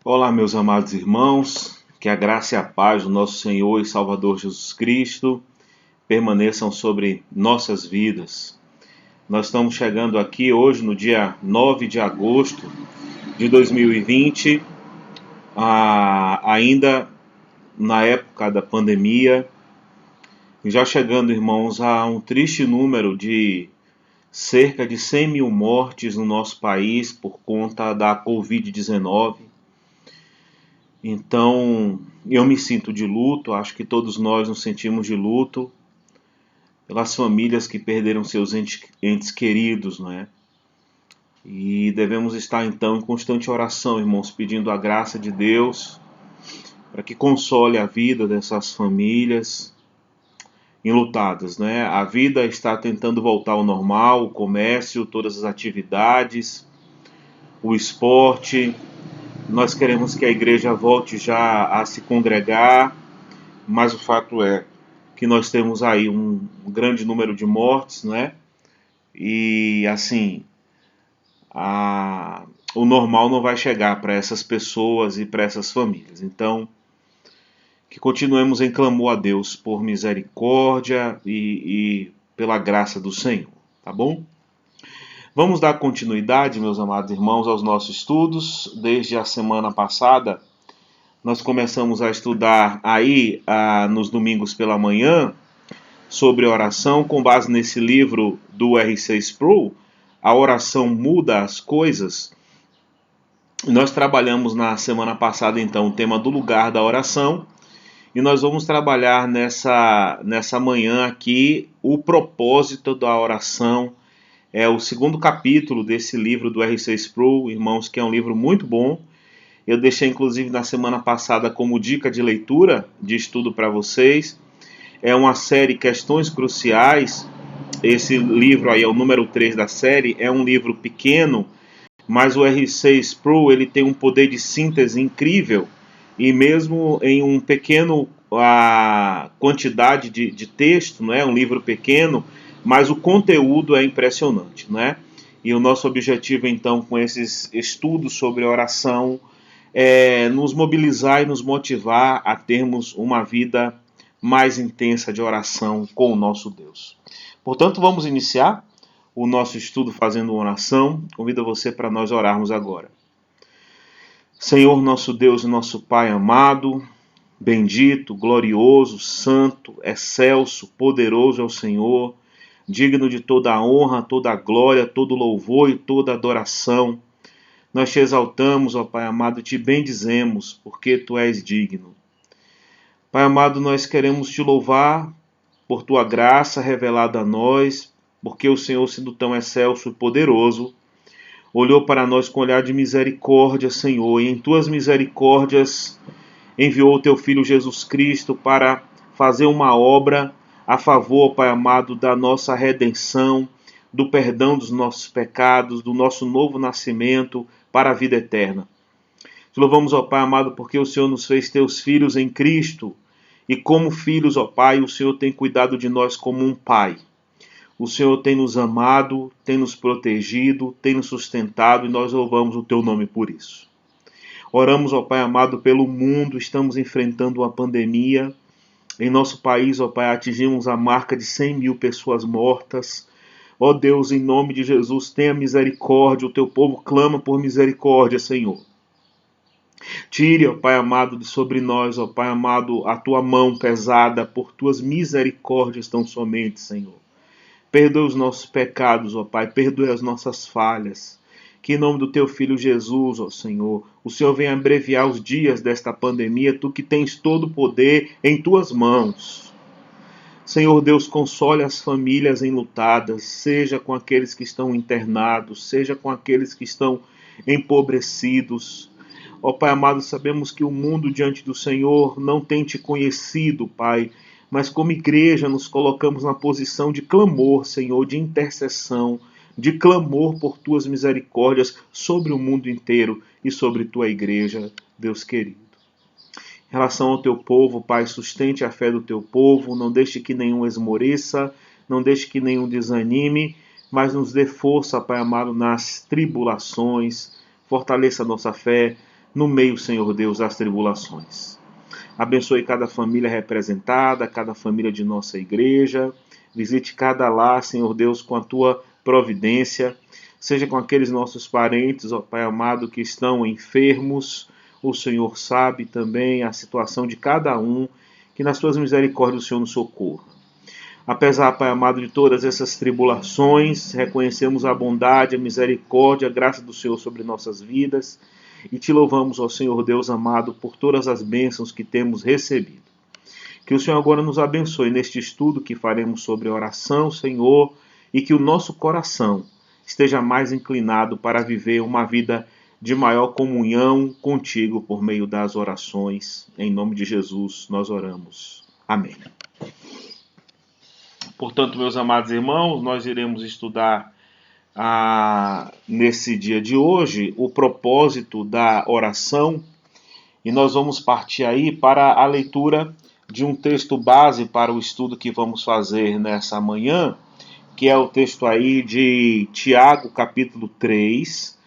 Olá, meus amados irmãos, que a graça e a paz do nosso Senhor e Salvador Jesus Cristo permaneçam sobre nossas vidas. Nós estamos chegando aqui hoje no dia 9 de agosto de 2020, ainda na época da pandemia, já chegando, irmãos, a um triste número de cerca de 100 mil mortes no nosso país por conta da Covid-19. Então, eu me sinto de luto, acho que todos nós nos sentimos de luto pelas famílias que perderam seus entes queridos, não é? E devemos estar então em constante oração, irmãos, pedindo a graça de Deus para que console a vida dessas famílias enlutadas, né? A vida está tentando voltar ao normal, o comércio, todas as atividades, o esporte. Nós queremos que a igreja volte já a se congregar, mas o fato é que nós temos aí um grande número de mortes, né? E assim, o normal não vai chegar para essas pessoas e para essas famílias. Então, que continuemos em clamor a Deus por misericórdia e pela graça do Senhor, tá bom? Vamos dar continuidade, meus amados irmãos, aos nossos estudos. Desde a semana passada, nós começamos a estudar aí nos domingos pela manhã sobre oração, com base nesse livro do R.C. Sproul, A Oração Muda as Coisas. Nós trabalhamos na semana passada, então, o tema do lugar da oração, e nós vamos trabalhar nessa manhã aqui o propósito da oração. É o segundo capítulo desse livro do R.C. Sproul, irmãos, que é um livro muito bom. Eu deixei, inclusive, na semana passada como dica de leitura, de estudo para vocês. É uma série Questões Cruciais. Esse livro aí é o número 3 da série. É um livro pequeno, mas o R.C. Sproul ele tem um poder de síntese incrível. E mesmo em um pequeno quantidade de texto, não é? Um livro pequeno, mas o conteúdo é impressionante, né? E o nosso objetivo, então, com esses estudos sobre oração, é nos mobilizar e nos motivar a termos uma vida mais intensa de oração com o nosso Deus. Portanto, vamos iniciar o nosso estudo fazendo uma oração. Convido você para nós orarmos agora. Senhor, nosso Deus e nosso Pai amado, bendito, glorioso, santo, excelso, poderoso é o Senhor, digno de toda a honra, toda a glória, todo louvor e toda adoração. Nós te exaltamos, ó Pai amado, e te bendizemos, porque tu és digno. Pai amado, nós queremos te louvar por tua graça revelada a nós, porque o Senhor, sendo tão excelso e poderoso, olhou para nós com olhar de misericórdia, Senhor, e em tuas misericórdias enviou o teu Filho Jesus Cristo para fazer uma obra a favor, Pai amado, da nossa redenção, do perdão dos nossos pecados, do nosso novo nascimento para a vida eterna. Te louvamos, ó Pai amado, porque o Senhor nos fez teus filhos em Cristo, e como filhos, ó Pai, o Senhor tem cuidado de nós como um Pai. O Senhor tem nos amado, tem nos protegido, tem nos sustentado, e nós louvamos o teu nome por isso. Oramos, ó Pai amado, pelo mundo, estamos enfrentando uma pandemia. Em nosso país, ó Pai, atingimos a marca de 100 mil pessoas mortas. Ó Deus, em nome de Jesus, tenha misericórdia, o teu povo clama por misericórdia, Senhor. Tire, ó Pai amado, de sobre nós, ó Pai amado, a tua mão pesada, por tuas misericórdias tão somente, Senhor. Perdoe os nossos pecados, ó Pai, perdoe as nossas falhas. Que em nome do teu Filho Jesus, ó Senhor, o Senhor venha abreviar os dias desta pandemia, tu que tens todo o poder em tuas mãos. Senhor Deus, console as famílias enlutadas, seja com aqueles que estão internados, seja com aqueles que estão empobrecidos. Ó Pai amado, sabemos que o mundo diante do Senhor não tem te conhecido, Pai, mas como igreja nos colocamos na posição de clamor, Senhor, de intercessão, de clamor por tuas misericórdias sobre o mundo inteiro e sobre tua igreja, Deus querido. Em relação ao teu povo, Pai, sustente a fé do teu povo, não deixe que nenhum esmoreça, não deixe que nenhum desanime, mas nos dê força, Pai amado, nas tribulações, fortaleça a nossa fé, no meio, Senhor Deus, das tribulações. Abençoe cada família representada, cada família de nossa igreja. Visite cada lar, Senhor Deus, com a tua providência. Seja com aqueles nossos parentes, ó Pai amado, que estão enfermos. O Senhor sabe também a situação de cada um, que nas tuas misericórdias o Senhor nos socorra. Apesar, Pai amado, de todas essas tribulações, reconhecemos a bondade, a misericórdia, a graça do Senhor sobre nossas vidas e te louvamos, ó Senhor Deus amado, por todas as bênçãos que temos recebido. Que o Senhor agora nos abençoe neste estudo que faremos sobre oração, Senhor, e que o nosso coração esteja mais inclinado para viver uma vida de maior comunhão contigo por meio das orações. Em nome de Jesus nós oramos. Amém. Portanto, meus amados irmãos, nós iremos estudar nesse dia de hoje o propósito da oração e nós vamos partir aí para a leitura de um texto base para o estudo que vamos fazer nessa manhã, que é o texto aí de Tiago, capítulo 3,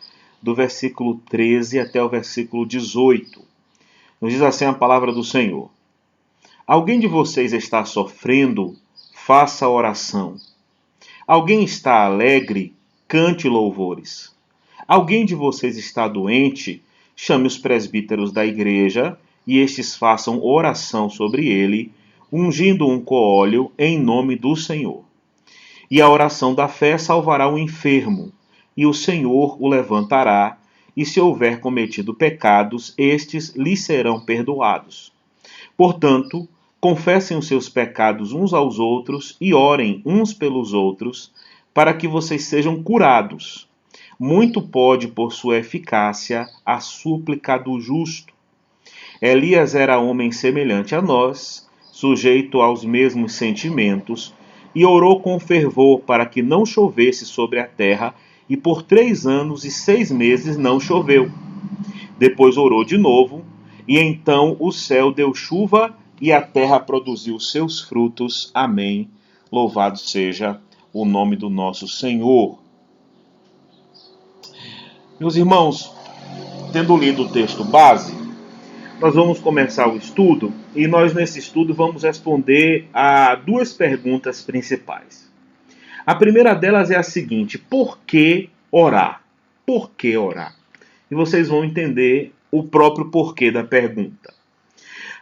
do versículo 13 até o versículo 18. Nos diz assim a palavra do Senhor: Alguém de vocês está sofrendo? Faça oração. Alguém está alegre? Cante louvores. Alguém de vocês está doente? Chame os presbíteros da igreja e estes façam oração sobre ele, ungindo-o com óleo em nome do Senhor. E a oração da fé salvará o enfermo, e o Senhor o levantará, e se houver cometido pecados, estes lhe serão perdoados. Portanto, confessem os seus pecados uns aos outros e orem uns pelos outros, para que vocês sejam curados. Muito pode, por sua eficácia, a súplica do justo. Elias era homem semelhante a nós, sujeito aos mesmos sentimentos, e orou com fervor para que não chovesse sobre a terra, e por 3 anos e 6 meses não choveu. Depois orou de novo, e então o céu deu chuva, e a terra produziu seus frutos. Amém. Louvado seja o nome do nosso Senhor. Meus irmãos, tendo lido o texto base, nós vamos começar o estudo, e nós nesse estudo vamos responder a 2 perguntas principais. A primeira delas é a seguinte: por que orar? Por que orar? E vocês vão entender o próprio porquê da pergunta.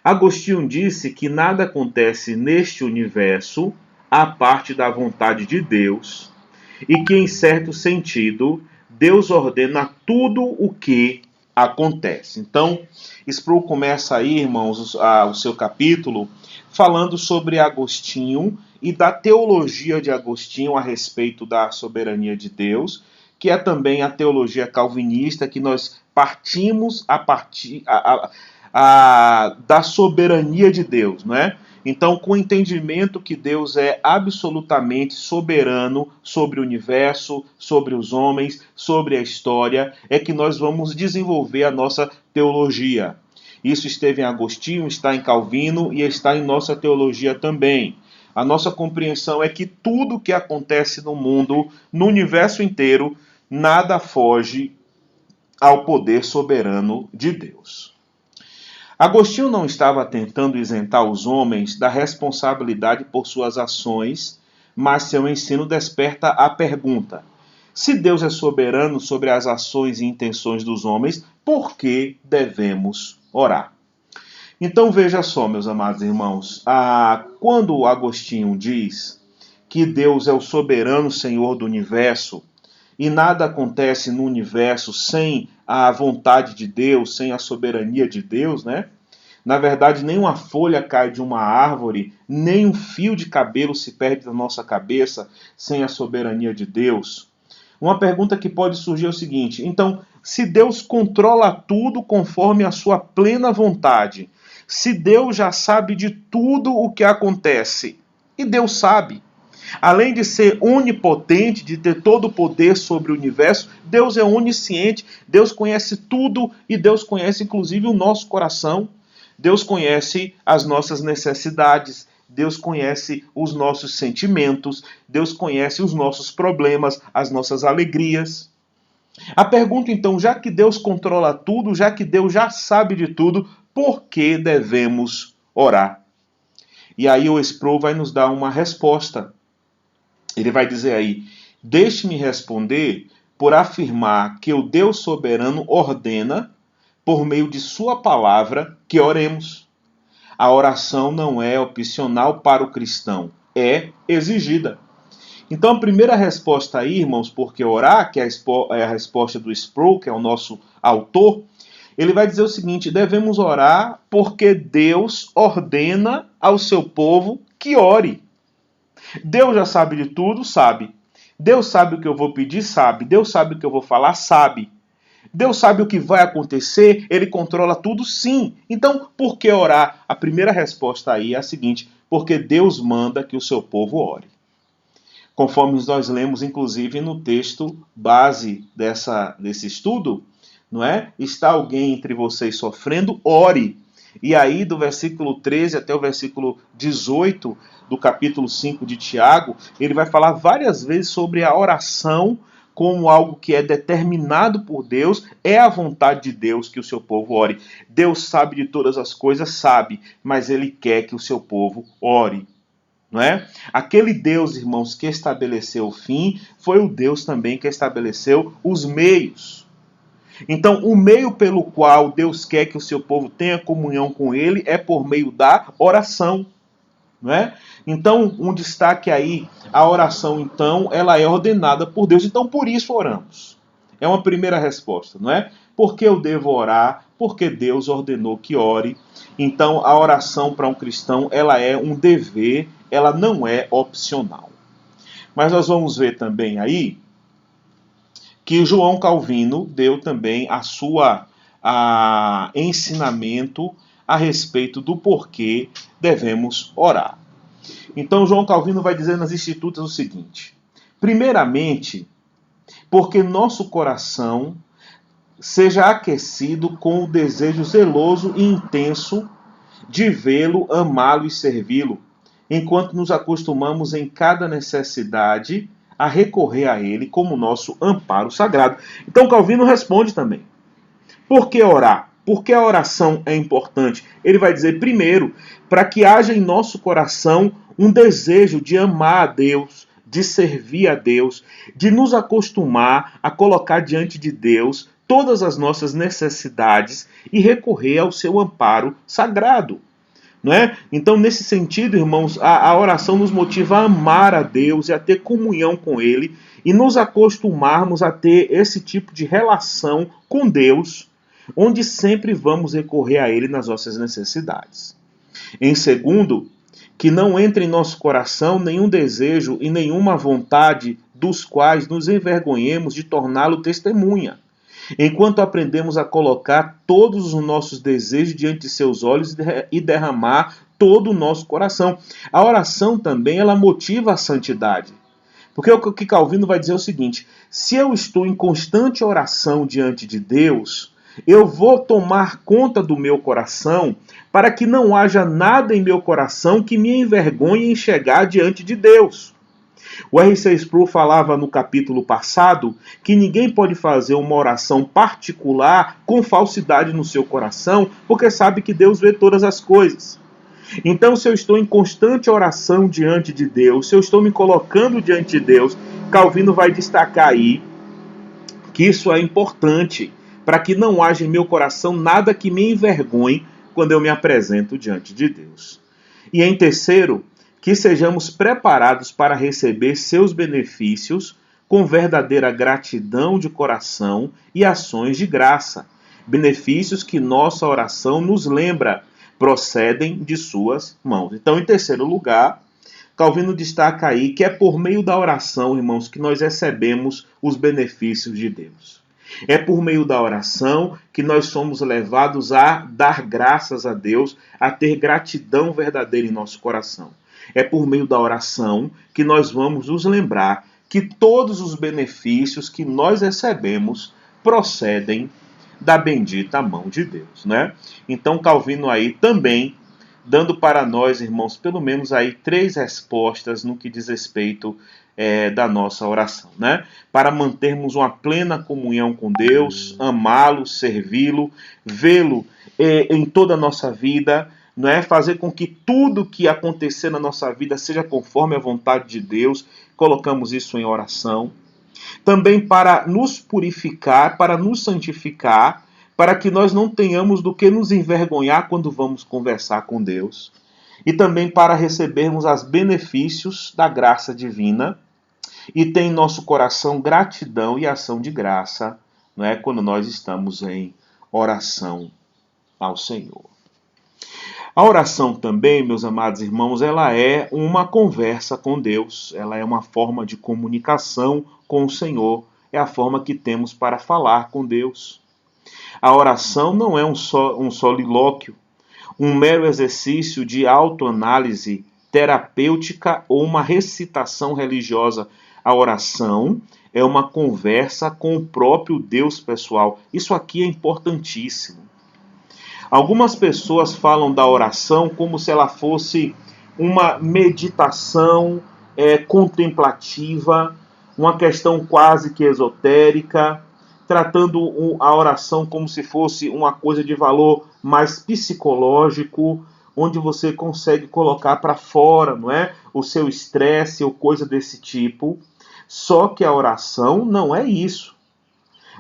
Agostinho disse que nada acontece neste universo à parte da vontade de Deus, e que, em certo sentido, Deus ordena tudo o que acontece. Então, Sproul começa aí, irmãos, o seu capítulo, falando sobre Agostinho e da teologia de Agostinho a respeito da soberania de Deus, que é também a teologia calvinista, que nós partimos da soberania de Deus, não é? Então, com o entendimento que Deus é absolutamente soberano sobre o universo, sobre os homens, sobre a história, é que nós vamos desenvolver a nossa teologia. Isso esteve em Agostinho, está em Calvino e está em nossa teologia também. A nossa compreensão é que tudo que acontece no mundo, no universo inteiro, nada foge ao poder soberano de Deus. Agostinho não estava tentando isentar os homens da responsabilidade por suas ações, mas seu ensino desperta a pergunta: se Deus é soberano sobre as ações e intenções dos homens, por que devemos orar? Então veja só, meus amados irmãos, quando Agostinho diz que Deus é o soberano Senhor do universo, e nada acontece no universo sem a vontade de Deus, sem a soberania de Deus, né? Na verdade, nem uma folha cai de uma árvore, nem um fio de cabelo se perde da nossa cabeça sem a soberania de Deus. Uma pergunta que pode surgir é o seguinte: então, se Deus controla tudo conforme a sua plena vontade, se Deus já sabe de tudo o que acontece, e Deus sabe, além de ser onipotente, de ter todo o poder sobre o universo, Deus é onisciente, Deus conhece tudo e Deus conhece inclusive o nosso coração. Deus conhece as nossas necessidades, Deus conhece os nossos sentimentos, Deus conhece os nossos problemas, as nossas alegrias. A pergunta então, já que Deus controla tudo, já que Deus já sabe de tudo, por que devemos orar? E aí o Sproul vai nos dar uma resposta. Ele vai dizer aí: deixe-me responder por afirmar que o Deus soberano ordena, por meio de sua palavra, que oremos. A oração não é opcional para o cristão, é exigida. Então a primeira resposta aí, irmãos, por que orar, que é a resposta do Sproul, que é o nosso autor, ele vai dizer o seguinte: devemos orar porque Deus ordena ao seu povo que ore. Deus já sabe de tudo, sabe. Deus sabe o que eu vou pedir, sabe. Deus sabe o que eu vou falar, sabe. Deus sabe o que vai acontecer, Ele controla tudo, sim. Então, por que orar? A primeira resposta aí é a seguinte: porque Deus manda que o seu povo ore. Conforme nós lemos, inclusive, no texto base desse estudo, não é? Está alguém entre vocês sofrendo? Ore. E aí, do versículo 13 até o versículo 18 do capítulo 5 de Tiago, ele vai falar várias vezes sobre a oração como algo que é determinado por Deus, é a vontade de Deus que o seu povo ore. Deus sabe de todas as coisas, sabe, mas Ele quer que o seu povo ore. Não é? Aquele Deus, irmãos, que estabeleceu o fim, foi o Deus também que estabeleceu os meios. Então, o meio pelo qual Deus quer que o seu povo tenha comunhão com Ele é por meio da oração. Não é? Então, um destaque aí, a oração, então, ela é ordenada por Deus, então por isso oramos. É uma primeira resposta, não é? Por que eu devo orar? Porque Deus ordenou que ore. Então, a oração para um cristão, ela é um dever, ela não é opcional. Mas nós vamos ver também aí que João Calvino deu também a sua ensinamento a respeito do porquê devemos orar. Então, João Calvino vai dizer nas Institutas o seguinte: primeiramente, porque nosso coração seja aquecido com o desejo zeloso e intenso de vê-lo, amá-lo e servi-lo, enquanto nos acostumamos em cada necessidade a recorrer a ele como nosso amparo sagrado. Então Calvino responde também: por que orar? Por que a oração é importante? Ele vai dizer, primeiro, para que haja em nosso coração um desejo de amar a Deus, de servir a Deus, de nos acostumar a colocar diante de Deus todas as nossas necessidades e recorrer ao seu amparo sagrado. Não é? Então, nesse sentido, irmãos, a oração nos motiva a amar a Deus e a ter comunhão com Ele e nos acostumarmos a ter esse tipo de relação com Deus, onde sempre vamos recorrer a Ele nas nossas necessidades. Em segundo, que não entre em nosso coração nenhum desejo e nenhuma vontade dos quais nos envergonhemos de torná-lo testemunha, enquanto aprendemos a colocar todos os nossos desejos diante de seus olhos e derramar todo o nosso coração. A oração também, ela motiva a santidade. Porque o que Calvino vai dizer é o seguinte: se eu estou em constante oração diante de Deus, eu vou tomar conta do meu coração para que não haja nada em meu coração que me envergonhe em chegar diante de Deus. O R.C. Sproul falava no capítulo passado que ninguém pode fazer uma oração particular com falsidade no seu coração, porque sabe que Deus vê todas as coisas. Então, se eu estou em constante oração diante de Deus, se eu estou me colocando diante de Deus, Calvino vai destacar aí que isso é importante, para que não haja em meu coração nada que me envergonhe quando eu me apresento diante de Deus. E em terceiro, que sejamos preparados para receber seus benefícios com verdadeira gratidão de coração e ações de graça. Benefícios que nossa oração nos lembra, procedem de suas mãos. Então, em terceiro lugar, Calvino destaca aí que é por meio da oração, irmãos, que nós recebemos os benefícios de Deus. É por meio da oração que nós somos levados a dar graças a Deus, a ter gratidão verdadeira em nosso coração. É por meio da oração que nós vamos nos lembrar que todos os benefícios que nós recebemos procedem da bendita mão de Deus, né? Então Calvino aí também dando para nós, irmãos, pelo menos aí 3 respostas no que diz respeito da nossa oração, né? Para mantermos uma plena comunhão com Deus, amá-lo, servi-lo, vê-lo em toda a nossa vida, não é? Fazer com que tudo que acontecer na nossa vida seja conforme a vontade de Deus. Colocamos isso em oração. Também para nos purificar, para nos santificar, para que nós não tenhamos do que nos envergonhar quando vamos conversar com Deus. E também para recebermos os benefícios da graça divina e ter em nosso coração gratidão e ação de graça, não é? Quando nós estamos em oração ao Senhor. A oração também, meus amados irmãos, ela é uma conversa com Deus, ela é uma forma de comunicação com o Senhor, é a forma que temos para falar com Deus. A oração não é um solilóquio, um mero exercício de autoanálise terapêutica ou uma recitação religiosa. A oração é uma conversa com o próprio Deus pessoal. Isso aqui é importantíssimo. Algumas pessoas falam da oração como se ela fosse uma meditação contemplativa, uma questão quase que esotérica, tratando a oração como se fosse uma coisa de valor mais psicológico, onde você consegue colocar para fora, não é, o seu estresse ou coisa desse tipo. Só que a oração não é isso.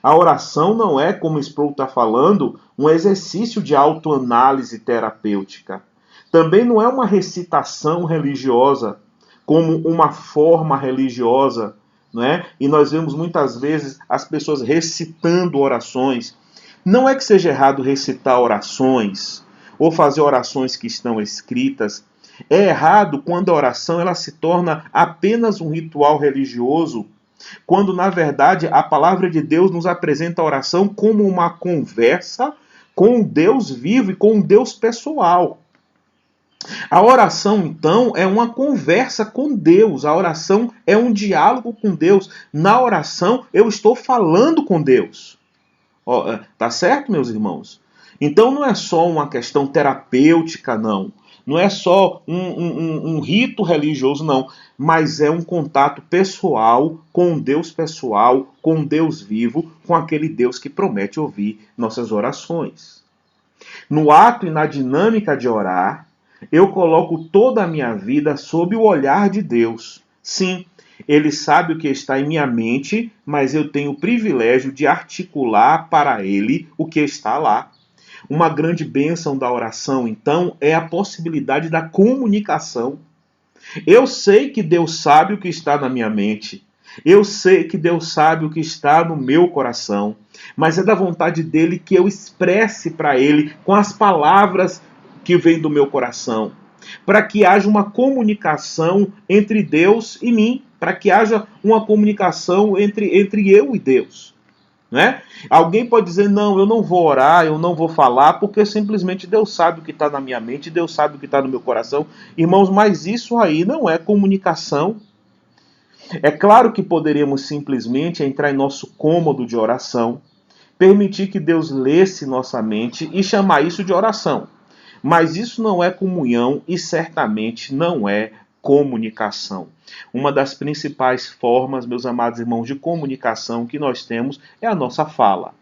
A oração não é, como Sproul está falando, um exercício de autoanálise terapêutica. Também não é uma recitação religiosa, como uma forma religiosa, não é? E nós vemos muitas vezes as pessoas recitando orações. Não é que seja errado recitar orações, ou fazer orações que estão escritas. É errado quando a oração ela se torna apenas um ritual religioso, quando na verdade a palavra de Deus nos apresenta a oração como uma conversa com um Deus vivo e com um Deus pessoal. A oração, então, é uma conversa com Deus. A oração é um diálogo com Deus. Na oração, eu estou falando com Deus. Tá certo, meus irmãos? Então, não é só uma questão terapêutica, não. Não é só um rito religioso, não. Mas é um contato pessoal com Deus pessoal, com Deus vivo, com aquele Deus que promete ouvir nossas orações. No ato e na dinâmica de orar, eu coloco toda a minha vida sob o olhar de Deus. Sim, Ele sabe o que está em minha mente, mas eu tenho o privilégio de articular para Ele o que está lá. Uma grande bênção da oração, então, é a possibilidade da comunicação. Eu sei que Deus sabe o que está na minha mente. Eu sei que Deus sabe o que está no meu coração. Mas é da vontade dEle que eu expresse para Ele com as palavras que vêm do meu coração. Para que haja uma comunicação entre Deus e mim. Para que haja uma comunicação entre eu e Deus. Né? Alguém pode dizer, não, eu não vou orar, eu não vou falar, porque simplesmente Deus sabe o que está na minha mente, Deus sabe o que está no meu coração. Irmãos, mas isso aí não é comunicação. É claro que poderíamos simplesmente entrar em nosso cômodo de oração, permitir que Deus lesse nossa mente e chamar isso de oração. Mas isso não é comunhão e certamente não é comunicação. Uma das principais formas, meus amados irmãos, de comunicação que nós temos é a nossa fala.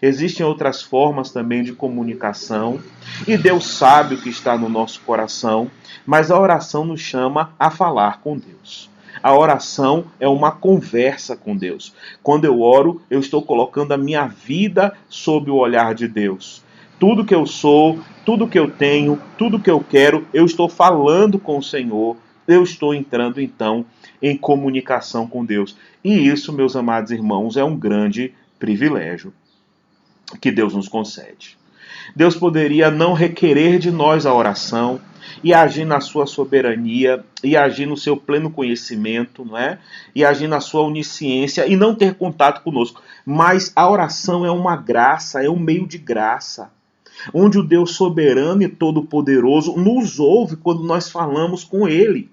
Existem outras formas também de comunicação e Deus sabe o que está no nosso coração, mas a oração nos chama a falar com Deus. A oração é uma conversa com Deus. Quando eu oro, eu estou colocando a minha vida sob o olhar de Deus. Tudo que eu sou, tudo que eu tenho, tudo que eu quero, eu estou falando com o Senhor. Eu estou entrando, então, em comunicação com Deus. E isso, meus amados irmãos, é um grande privilégio que Deus nos concede. Deus poderia não requerer de nós a oração e agir na sua soberania, e agir no seu pleno conhecimento, não é? E agir na sua onisciência e não ter contato conosco. Mas a oração é uma graça, é um meio de graça, onde o Deus soberano e todo-poderoso nos ouve quando nós falamos com Ele.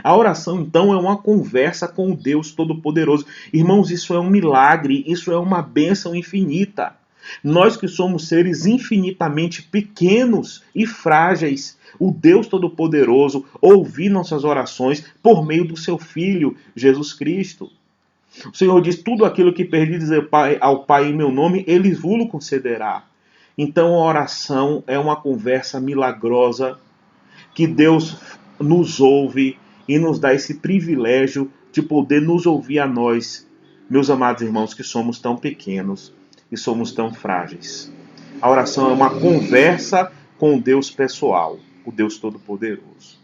A oração, então, é uma conversa com o Deus Todo-Poderoso. Irmãos, isso é um milagre, isso é uma bênção infinita. Nós que somos seres infinitamente pequenos e frágeis, o Deus Todo-Poderoso ouviu nossas orações por meio do seu Filho, Jesus Cristo. O Senhor diz, tudo aquilo que pedirdes ao Pai em meu nome, Ele vos concederá. Então a oração é uma conversa milagrosa que Deus nos ouve e nos dá esse privilégio de poder nos ouvir a nós, meus amados irmãos, que somos tão pequenos e somos tão frágeis. A oração é uma conversa com o Deus pessoal, o Deus Todo-Poderoso.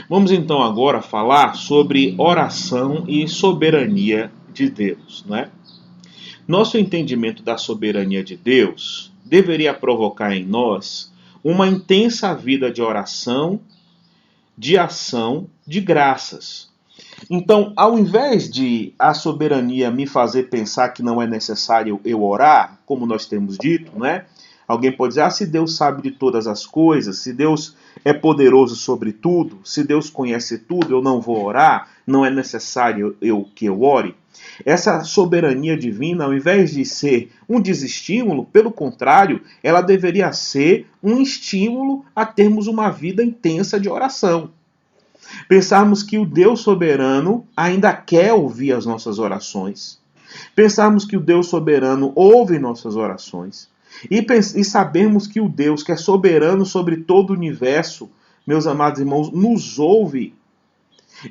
Vamos então agora falar sobre oração e soberania de Deus, né? Nosso entendimento da soberania de Deus deveria provocar em nós uma intensa vida de oração, de ação, de graças. Então, ao invés de a soberania me fazer pensar que não é necessário eu orar, como nós temos dito, né? Alguém pode dizer, se Deus sabe de todas as coisas, se Deus é poderoso sobre tudo, se Deus conhece tudo, eu não vou orar, não é necessário que eu ore. Essa soberania divina, ao invés de ser um desestímulo, pelo contrário, ela deveria ser um estímulo a termos uma vida intensa de oração. Pensarmos que o Deus soberano ainda quer ouvir as nossas orações. Pensarmos que o Deus soberano ouve nossas orações. E sabermos que o Deus que é soberano sobre todo o universo, meus amados irmãos, nos ouve.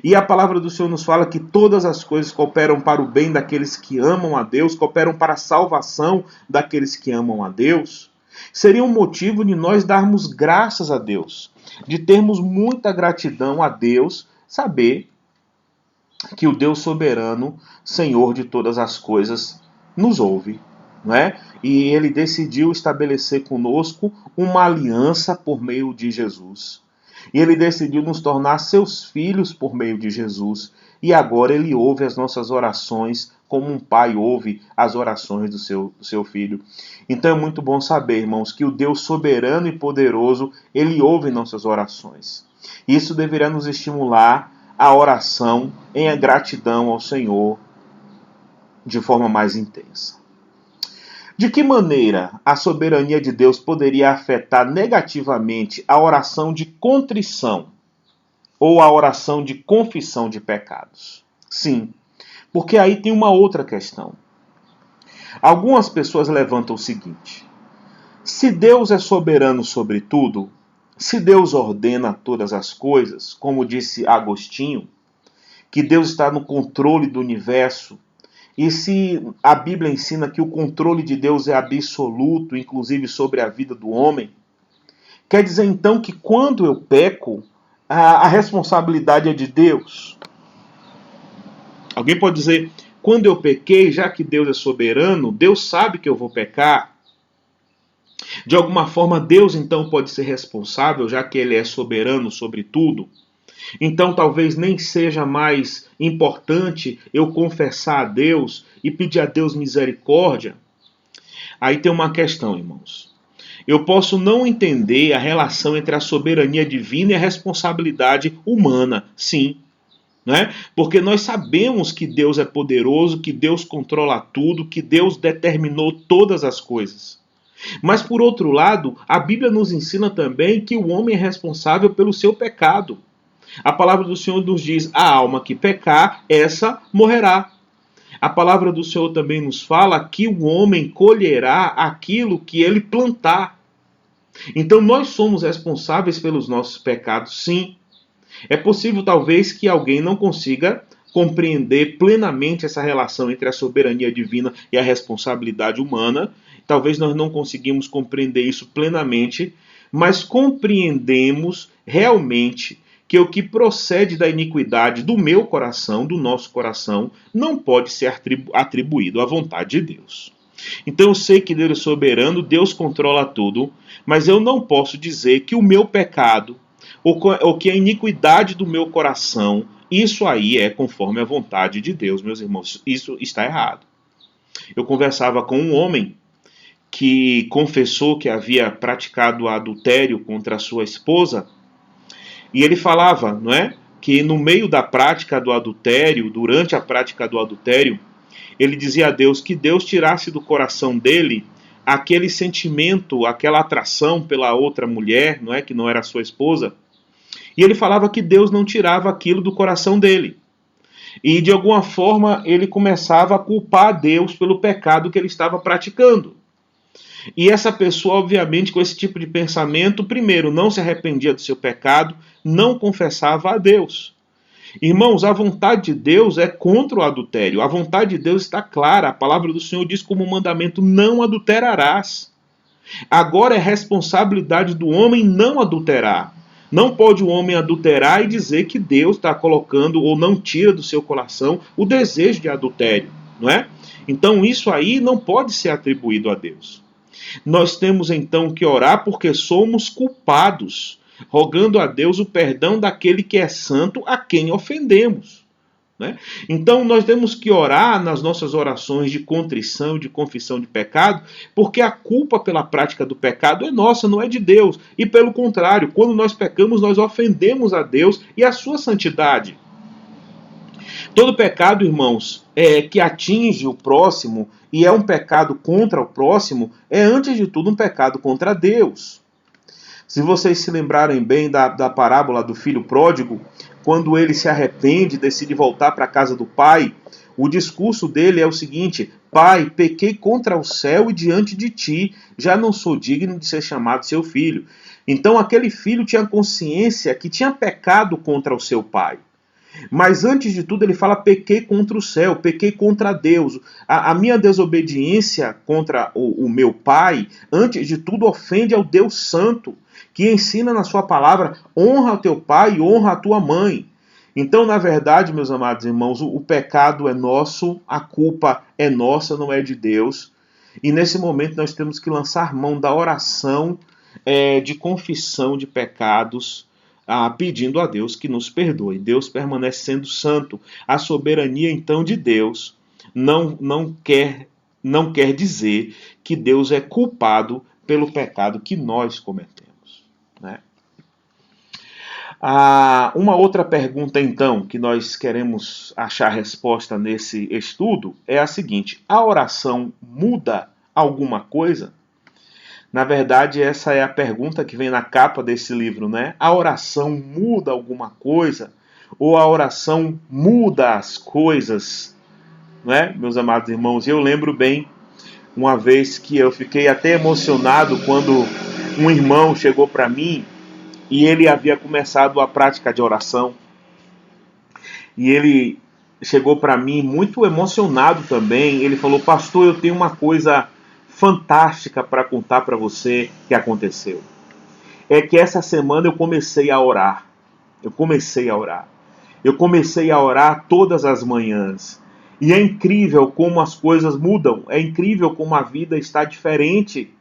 E a palavra do Senhor nos fala que todas as coisas cooperam para o bem daqueles que amam a Deus, cooperam para a salvação daqueles que amam a Deus. Seria um motivo de nós darmos graças a Deus, de termos muita gratidão a Deus, saber que o Deus soberano, Senhor de todas as coisas, nos ouve, não é? E Ele decidiu estabelecer conosco uma aliança por meio de Jesus. E Ele decidiu nos tornar seus filhos por meio de Jesus. E agora Ele ouve as nossas orações como um pai ouve as orações do seu filho. Então é muito bom saber, irmãos, que o Deus soberano e poderoso, Ele ouve nossas orações. Isso deveria nos estimular a oração em gratidão ao Senhor de forma mais intensa. De que maneira a soberania de Deus poderia afetar negativamente a oração de contrição ou a oração de confissão de pecados? Sim, porque aí tem uma outra questão. Algumas pessoas levantam o seguinte: se Deus é soberano sobre tudo, se Deus ordena todas as coisas, como disse Agostinho, que Deus está no controle do universo, e se a Bíblia ensina que o controle de Deus é absoluto, inclusive sobre a vida do homem, quer dizer então que quando eu peco, a responsabilidade é de Deus? Alguém pode dizer, quando eu pequei, já que Deus é soberano, Deus sabe que eu vou pecar. De alguma forma, Deus então pode ser responsável, já que Ele é soberano sobre tudo. Então talvez nem seja mais importante eu confessar a Deus e pedir a Deus misericórdia. Aí tem uma questão, irmãos. Eu posso não entender a relação entre a soberania divina e a responsabilidade humana, sim. Né? Porque nós sabemos que Deus é poderoso, que Deus controla tudo, que Deus determinou todas as coisas. Mas por outro lado, a Bíblia nos ensina também que o homem é responsável pelo seu pecado. A palavra do Senhor nos diz, a alma que pecar, essa morrerá. A palavra do Senhor também nos fala que o homem colherá aquilo que ele plantar. Então nós somos responsáveis pelos nossos pecados, sim. É possível talvez que alguém não consiga compreender plenamente essa relação entre a soberania divina e a responsabilidade humana. Talvez nós não conseguimos compreender isso plenamente, mas compreendemos realmente que o que procede da iniquidade do meu coração, do nosso coração, não pode ser atribuído à vontade de Deus. Então eu sei que Deus é soberano, Deus controla tudo, mas eu não posso dizer que o meu pecado, ou que a iniquidade do meu coração, isso aí é conforme a vontade de Deus, meus irmãos. Isso está errado. Eu conversava com um homem que confessou que havia praticado adultério contra a sua esposa, e ele falava, não é, que no meio da prática do adultério, durante a prática do adultério, ele dizia a Deus que Deus tirasse do coração dele aquele sentimento, aquela atração pela outra mulher, não é, que não era sua esposa. E ele falava que Deus não tirava aquilo do coração dele. E de alguma forma ele começava a culpar a Deus pelo pecado que ele estava praticando. E essa pessoa, obviamente, com esse tipo de pensamento, primeiro, não se arrependia do seu pecado, não confessava a Deus. Irmãos, a vontade de Deus é contra o adultério. A vontade de Deus está clara. A palavra do Senhor diz como mandamento: não adulterarás. Agora é responsabilidade do homem não adulterar. Não pode o homem adulterar e dizer que Deus está colocando ou não tira do seu coração o desejo de adultério, não é? Então isso aí não pode ser atribuído a Deus. Nós temos então que orar porque somos culpados, rogando a Deus o perdão daquele que é santo a quem ofendemos, né? Então nós temos que orar nas nossas orações de contrição, de confissão de pecado, porque a culpa pela prática do pecado é nossa, não é de Deus. E pelo contrário, quando nós pecamos, nós ofendemos a Deus e a sua santidade. Todo pecado, irmãos, que atinge o próximo e é um pecado contra o próximo, é antes de tudo um pecado contra Deus. Se vocês se lembrarem bem da parábola do filho pródigo, quando ele se arrepende, decide voltar para a casa do pai, o discurso dele é o seguinte: Pai, pequei contra o céu e diante de ti, já não sou digno de ser chamado seu filho. Então aquele filho tinha consciência que tinha pecado contra o seu pai. Mas antes de tudo ele fala: pequei contra o céu, pequei contra Deus. A minha desobediência contra o meu pai, antes de tudo, ofende ao Deus Santo, que ensina na sua palavra: honra o teu pai e honra a tua mãe. Então, na verdade, meus amados irmãos, o pecado é nosso, a culpa é nossa, não é de Deus. E nesse momento nós temos que lançar mão da oração de confissão de pecados, pedindo a Deus que nos perdoe. Deus permanece sendo santo. A soberania, então, de Deus não quer dizer que Deus é culpado pelo pecado que nós cometemos, né? Uma outra pergunta, então, que nós queremos achar resposta nesse estudo é a seguinte: a oração muda alguma coisa? Na verdade, essa é a pergunta que vem na capa desse livro, né? A oração muda alguma coisa? Ou a oração muda as coisas? Né, meus amados irmãos? Eu lembro bem uma vez que eu fiquei até emocionado quando um irmão chegou para mim e ele havia começado a prática de oração. E ele chegou para mim muito emocionado também. Ele falou: pastor, eu tenho uma coisa fantástica para contar para você que aconteceu. É que essa semana eu comecei a orar. Eu comecei a orar todas as manhãs. E é incrível como as coisas mudam. É incrível como a vida está diferente.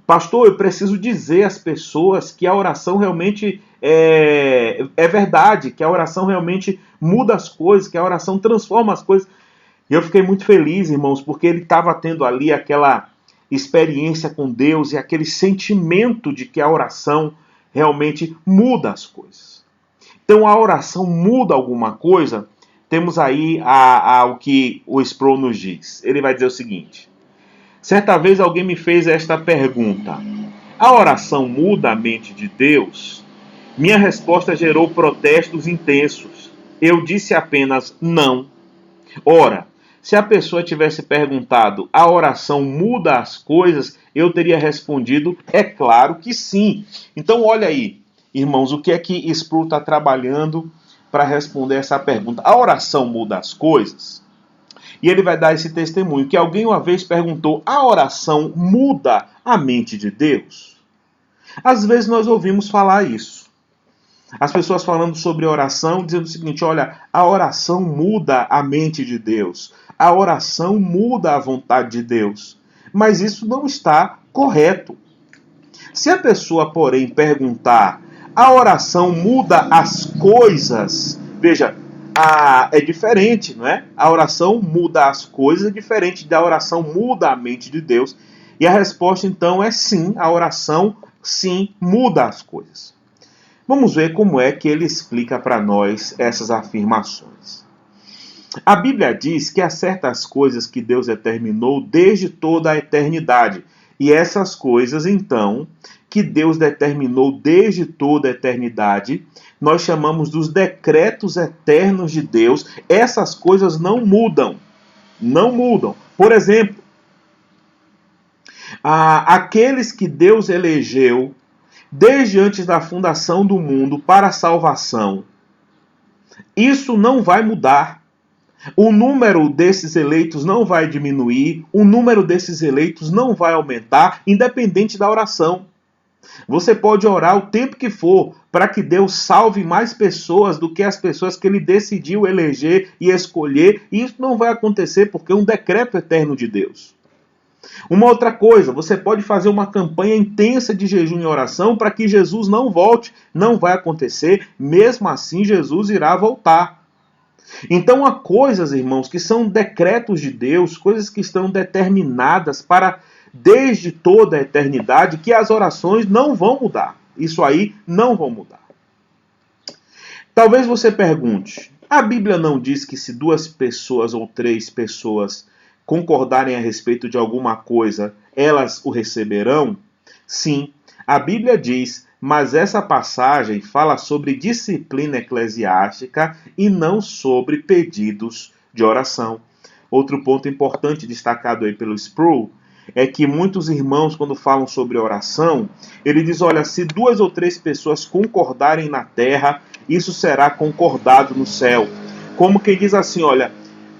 Pastor, eu preciso dizer às pessoas que a oração realmente é verdade, que a oração realmente muda as coisas, que a oração transforma as coisas. E eu fiquei muito feliz, irmãos, porque ele estava tendo ali aquela experiência com Deus e aquele sentimento de que a oração realmente muda as coisas. Então a oração muda alguma coisa? Temos aí o que o Sproul nos diz. Ele vai dizer o seguinte: certa vez alguém me fez esta pergunta: a oração muda a mente de Deus? Minha resposta gerou protestos intensos. Eu disse apenas não. Ora, se a pessoa tivesse perguntado: a oração muda as coisas? Eu teria respondido: é claro que sim. Então olha aí, irmãos, o que é que Sproul está trabalhando para responder essa pergunta? A oração muda as coisas? E ele vai dar esse testemunho, que alguém uma vez perguntou: a oração muda a mente de Deus? Às vezes nós ouvimos falar isso. As pessoas falando sobre oração, dizendo o seguinte: olha, a oração muda a mente de Deus. A oração muda a vontade de Deus. Mas isso não está correto. Se a pessoa, porém, perguntar: a oração muda as coisas? Veja, é diferente, não é? A oração muda as coisas, é diferente da oração muda a mente de Deus. E a resposta, então, é sim, a oração, sim, muda as coisas. Vamos ver como é que ele explica para nós essas afirmações. A Bíblia diz que há certas coisas que Deus determinou desde toda a eternidade. E essas coisas, então, que Deus determinou desde toda a eternidade, nós chamamos dos decretos eternos de Deus. Essas coisas não mudam. Não mudam. Por exemplo, aqueles que Deus elegeu desde antes da fundação do mundo para a salvação, isso não vai mudar. O número desses eleitos não vai diminuir, o número desses eleitos não vai aumentar, independente da oração. Você pode orar o tempo que for para que Deus salve mais pessoas do que as pessoas que Ele decidiu eleger e escolher, e isso não vai acontecer porque é um decreto eterno de Deus. Uma outra coisa, você pode fazer uma campanha intensa de jejum e oração para que Jesus não volte. Não vai acontecer, mesmo assim Jesus irá voltar. Então há coisas, irmãos, que são decretos de Deus, coisas que estão determinadas para desde toda a eternidade, que as orações não vão mudar. Isso aí não vão mudar. Talvez você pergunte, a Bíblia não diz que se 2 pessoas ou 3 pessoas concordarem a respeito de alguma coisa, elas o receberão? Sim, a Bíblia diz, mas essa passagem fala sobre disciplina eclesiástica e não sobre pedidos de oração. Outro ponto importante destacado aí pelo Sproul é que muitos irmãos, quando falam sobre oração, ele diz, olha, se 2 ou 3 pessoas concordarem na terra, isso será concordado no céu. Como quem diz assim, olha,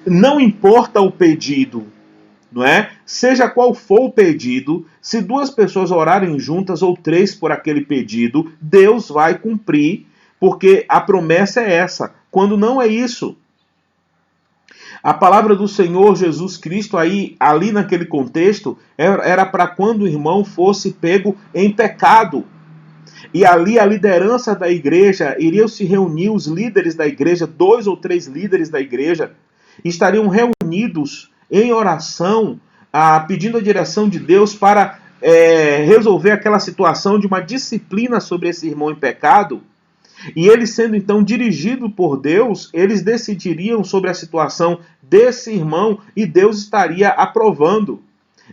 não importa o pedido, não é? Seja qual for o pedido, se 2 pessoas orarem juntas ou 3 por aquele pedido, Deus vai cumprir, porque a promessa é essa. Quando não é isso, a palavra do Senhor Jesus Cristo ali naquele contexto era para quando o irmão fosse pego em pecado. E ali a liderança da igreja, iriam se reunir os líderes da igreja, 2 ou 3 líderes da igreja, estariam reunidos em oração, pedindo a direção de Deus para resolver aquela situação de uma disciplina sobre esse irmão em pecado. E ele sendo então dirigido por Deus, eles decidiriam sobre a situação desse irmão e Deus estaria aprovando.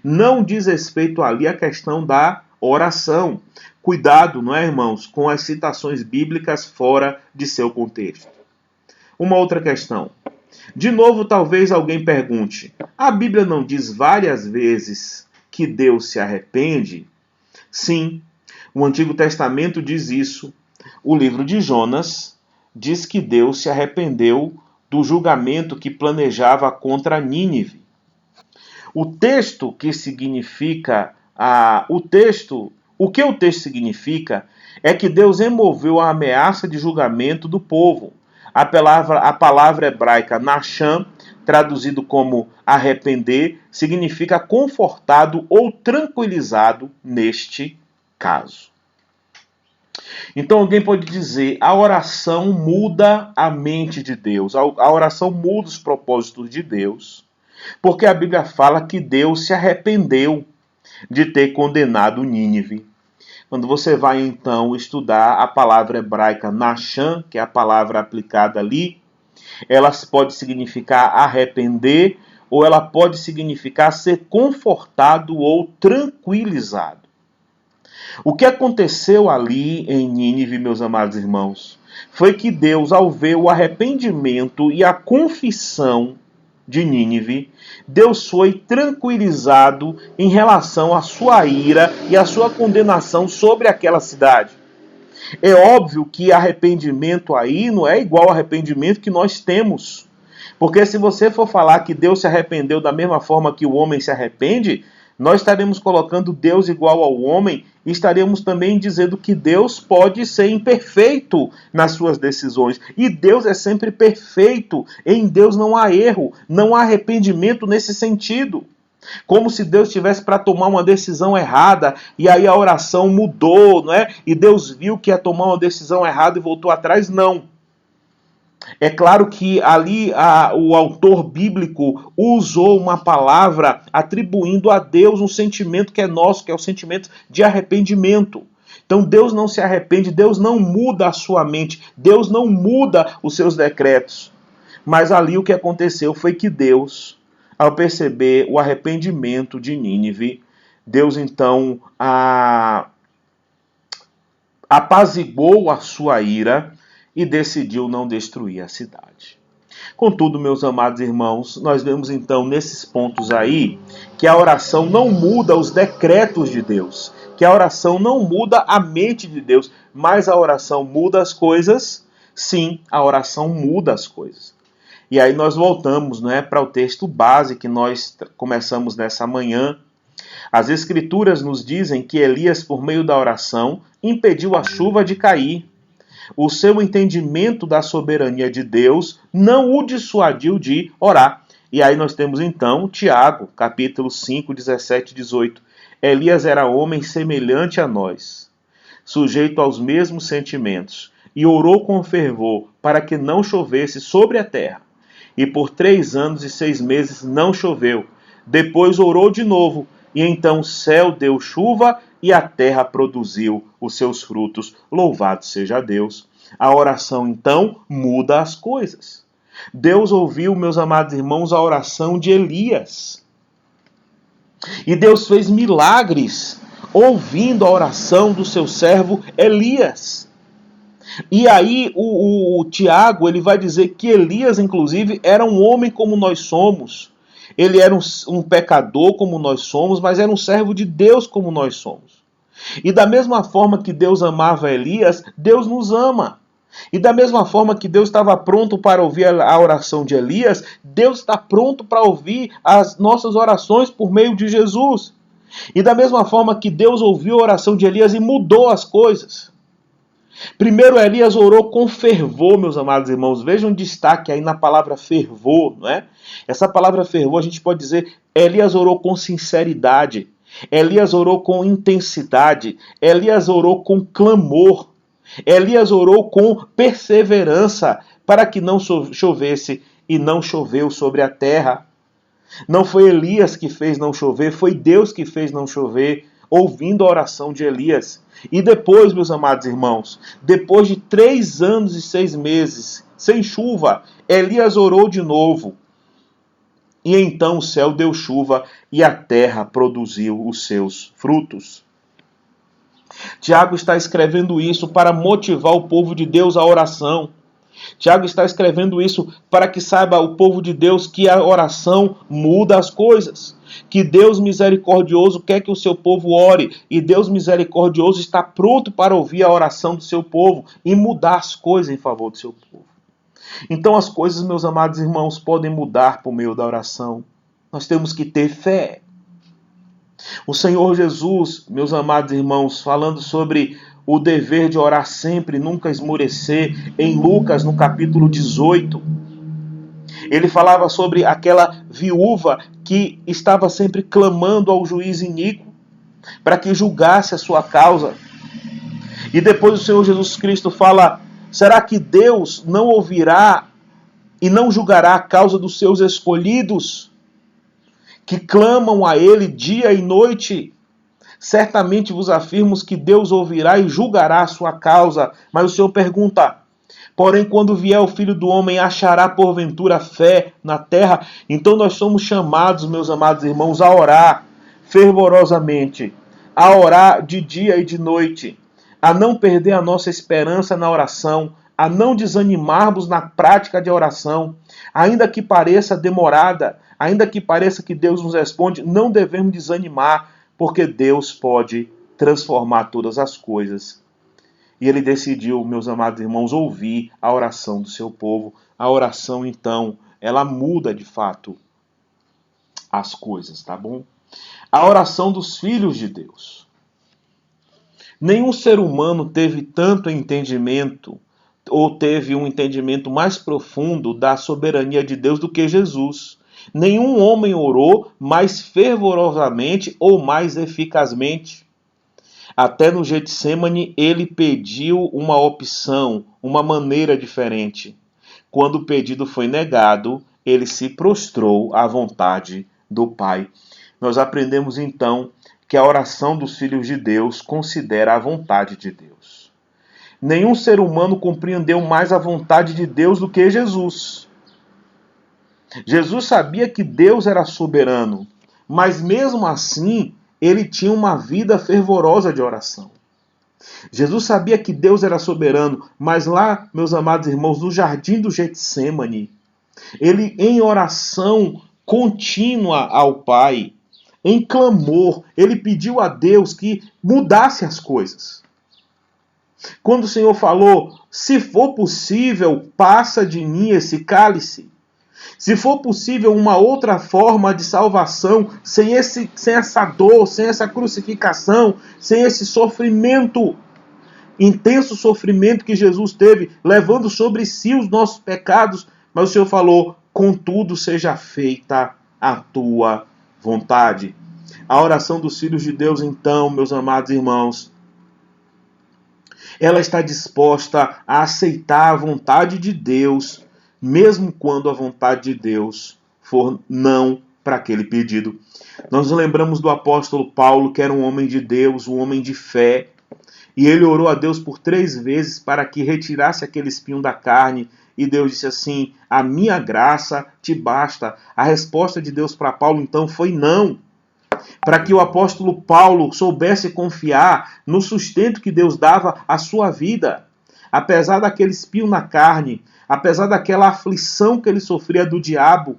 Não diz respeito ali à questão da oração. Cuidado, não é, irmãos, com as citações bíblicas fora de seu contexto. Uma outra questão. De novo, talvez alguém pergunte, a Bíblia não diz várias vezes que Deus se arrepende? Sim, o Antigo Testamento diz isso. O livro de Jonas diz que Deus se arrependeu do julgamento que planejava contra Nínive. O texto que significa, o que o texto significa é que Deus removeu a ameaça de julgamento do povo. A palavra hebraica nacham, traduzido como arrepender, significa confortado ou tranquilizado neste caso. Então alguém pode dizer, a oração muda a mente de Deus, a oração muda os propósitos de Deus, porque a Bíblia fala que Deus se arrependeu de ter condenado Nínive. Quando você vai então estudar a palavra hebraica nacham, que é a palavra aplicada ali, ela pode significar arrepender, ou ela pode significar ser confortado ou tranquilizado. O que aconteceu ali em Nínive, meus amados irmãos, foi que Deus, ao ver o arrependimento e a confissão de Nínive, Deus foi tranquilizado em relação à sua ira e à sua condenação sobre aquela cidade. É óbvio que arrependimento aí não é igual ao arrependimento que nós temos. Porque se você for falar que Deus se arrependeu da mesma forma que o homem se arrepende, nós estaremos colocando Deus igual ao homem e estaremos também dizendo que Deus pode ser imperfeito nas suas decisões. E Deus é sempre perfeito. Em Deus não há erro, não há arrependimento nesse sentido. Como se Deus tivesse para tomar uma decisão errada e aí a oração mudou, não é? E Deus viu que ia tomar uma decisão errada e voltou atrás. Não. É claro que ali o autor bíblico usou uma palavra atribuindo a Deus um sentimento que é nosso, que é o sentimento de arrependimento. Então Deus não se arrepende, Deus não muda a sua mente, Deus não muda os seus decretos. Mas ali o que aconteceu foi que Deus, ao perceber o arrependimento de Nínive, Deus então apaziguou a sua ira e decidiu não destruir a cidade. Contudo, meus amados irmãos, nós vemos então nesses pontos aí que a oração não muda os decretos de Deus, que a oração não muda a mente de Deus, mas a oração muda as coisas. Sim, a oração muda as coisas. E aí nós voltamos, para o texto base que nós começamos nessa manhã. As Escrituras nos dizem que Elias, por meio da oração, impediu a chuva de cair. O seu entendimento da soberania de Deus não o dissuadiu de orar. E aí nós temos então Tiago, capítulo 5, 17 e 18. Elias era homem semelhante a nós, sujeito aos mesmos sentimentos, e orou com fervor para que não chovesse sobre a terra. E por 3 anos e 6 meses não choveu. Depois orou de novo, e então o céu deu chuva e a terra produziu os seus frutos. Louvado seja Deus. A oração, então, muda as coisas. Deus ouviu, meus amados irmãos, a oração de Elias. E Deus fez milagres ouvindo a oração do seu servo Elias. E aí o Tiago ele vai dizer que Elias, inclusive, era um homem como nós somos. Ele era um pecador como nós somos, mas era um servo de Deus como nós somos. E da mesma forma que Deus amava Elias, Deus nos ama. E da mesma forma que Deus estava pronto para ouvir a oração de Elias, Deus está pronto para ouvir as nossas orações por meio de Jesus. E da mesma forma que Deus ouviu a oração de Elias e mudou as coisas. Primeiro, Elias orou com fervor, meus amados irmãos. Vejam um destaque aí na palavra fervor, não é? Essa palavra fervor, a gente pode dizer, Elias orou com sinceridade. Elias orou com intensidade. Elias orou com clamor. Elias orou com perseverança para que não chovesse, e não choveu sobre a terra. Não foi Elias que fez não chover, foi Deus que fez não chover, ouvindo a oração de Elias. E depois, meus amados irmãos, depois de 3 anos e 6 meses sem chuva, Elias orou de novo. E então o céu deu chuva e a terra produziu os seus frutos. Tiago está escrevendo isso para motivar o povo de Deus à oração. Tiago está escrevendo isso para que saiba o povo de Deus que a oração muda as coisas. Que Deus misericordioso quer que o seu povo ore. E Deus misericordioso está pronto para ouvir a oração do seu povo e mudar as coisas em favor do seu povo. Então as coisas, meus amados irmãos, podem mudar por meio da oração. Nós temos que ter fé. O Senhor Jesus, meus amados irmãos, falando sobre o dever de orar sempre, nunca esmorecer, em Lucas, no capítulo 18, ele falava sobre aquela viúva que estava sempre clamando ao juiz iníquo para que julgasse a sua causa. E depois o Senhor Jesus Cristo fala, será que Deus não ouvirá e não julgará a causa dos seus escolhidos, que clamam a Ele dia e noite? Certamente vos afirmo que Deus ouvirá e julgará a sua causa. Mas o Senhor pergunta, porém quando vier o Filho do Homem, achará porventura fé na terra? Então nós somos chamados, meus amados irmãos, a orar fervorosamente, a orar de dia e de noite, a não perder a nossa esperança na oração, a não desanimarmos na prática de oração, ainda que pareça demorada, ainda que pareça que Deus nos responde, não devemos desanimar, porque Deus pode transformar todas as coisas. E Ele decidiu, meus amados irmãos, ouvir a oração do seu povo. A oração, então, ela muda de fato as coisas, tá bom? A oração dos filhos de Deus. Nenhum ser humano teve tanto entendimento ou teve um entendimento mais profundo da soberania de Deus do que Jesus. Nenhum homem orou mais fervorosamente ou mais eficazmente. Até no Getsêmani ele pediu uma opção, uma maneira diferente. Quando o pedido foi negado, ele se prostrou à vontade do Pai. Nós aprendemos então que a oração dos filhos de Deus considera a vontade de Deus. Nenhum ser humano compreendeu mais a vontade de Deus do que Jesus. Jesus sabia que Deus era soberano, mas mesmo assim, ele tinha uma vida fervorosa de oração. Jesus sabia que Deus era soberano, mas lá, meus amados irmãos, no jardim do Getsêmani, ele em oração contínua ao Pai, em clamor, ele pediu a Deus que mudasse as coisas. Quando o Senhor falou, se for possível, passa de mim esse cálice. Se for possível uma outra forma de salvação, sem essa dor, sem essa crucificação, sem esse sofrimento, intenso sofrimento que Jesus teve, levando sobre si os nossos pecados, mas o Senhor falou, contudo seja feita a tua vontade. A oração dos filhos de Deus, então, meus amados irmãos, ela está disposta a aceitar a vontade de Deus, mesmo quando a vontade de Deus for não para aquele pedido. Nós nos lembramos do apóstolo Paulo, que era um homem de Deus, um homem de fé, e ele orou a Deus por 3 vezes para que retirasse aquele espinho da carne, e Deus disse assim, a minha graça te basta. A resposta de Deus para Paulo então foi não. Para que o apóstolo Paulo soubesse confiar no sustento que Deus dava à sua vida. Apesar daquele espinho na carne, apesar daquela aflição que ele sofria do diabo,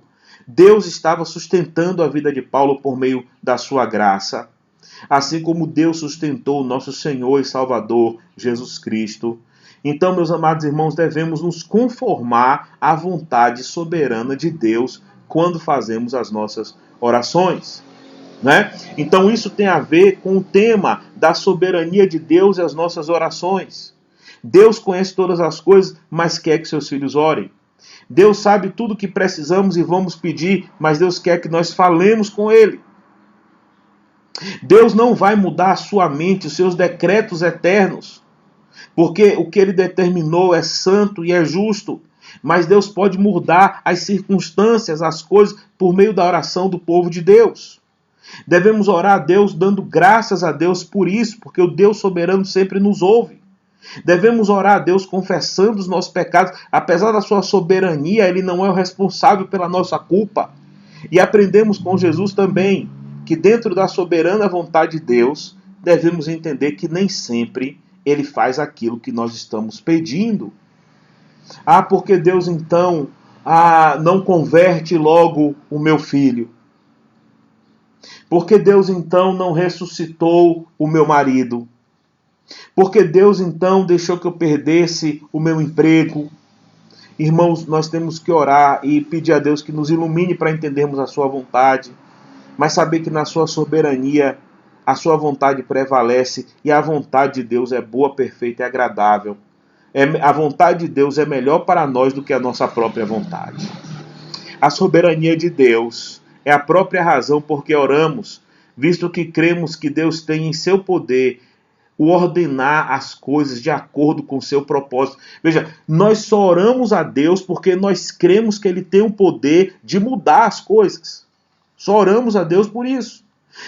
Deus estava sustentando a vida de Paulo por meio da sua graça. Assim como Deus sustentou o nosso Senhor e Salvador, Jesus Cristo. Então, meus amados irmãos, devemos nos conformar à vontade soberana de Deus quando fazemos as nossas orações. Né? Então isso tem a ver com o tema da soberania de Deus e as nossas orações. Deus conhece todas as coisas, mas quer que seus filhos orem. Deus sabe tudo o que precisamos e vamos pedir, mas Deus quer que nós falemos com Ele. Deus não vai mudar a sua mente, os seus decretos eternos, porque o que Ele determinou é santo e é justo. Mas Deus pode mudar as circunstâncias, as coisas, por meio da oração do povo de Deus. Devemos orar a Deus dando graças a Deus por isso, porque o Deus soberano sempre nos ouve. Devemos orar a Deus confessando os nossos pecados, apesar da sua soberania, Ele não é o responsável pela nossa culpa. E aprendemos com Jesus também, que dentro da soberana vontade de Deus, devemos entender que nem sempre Ele faz aquilo que nós estamos pedindo. Porque Deus então não converte logo o meu filho? Porque Deus então não ressuscitou o meu marido? Porque Deus então deixou que eu perdesse o meu emprego? Irmãos, nós temos que orar e pedir a Deus que nos ilumine para entendermos a sua vontade, mas saber que na sua soberania a sua vontade prevalece e a vontade de Deus é boa, perfeita e agradável. A vontade de Deus é melhor para nós do que a nossa própria vontade. A soberania de Deus é a própria razão por que oramos, visto que cremos que Deus tem em seu poder o ordenar as coisas de acordo com o seu propósito. Veja, nós só oramos a Deus porque nós cremos que Ele tem o poder de mudar as coisas. Só oramos a Deus por isso.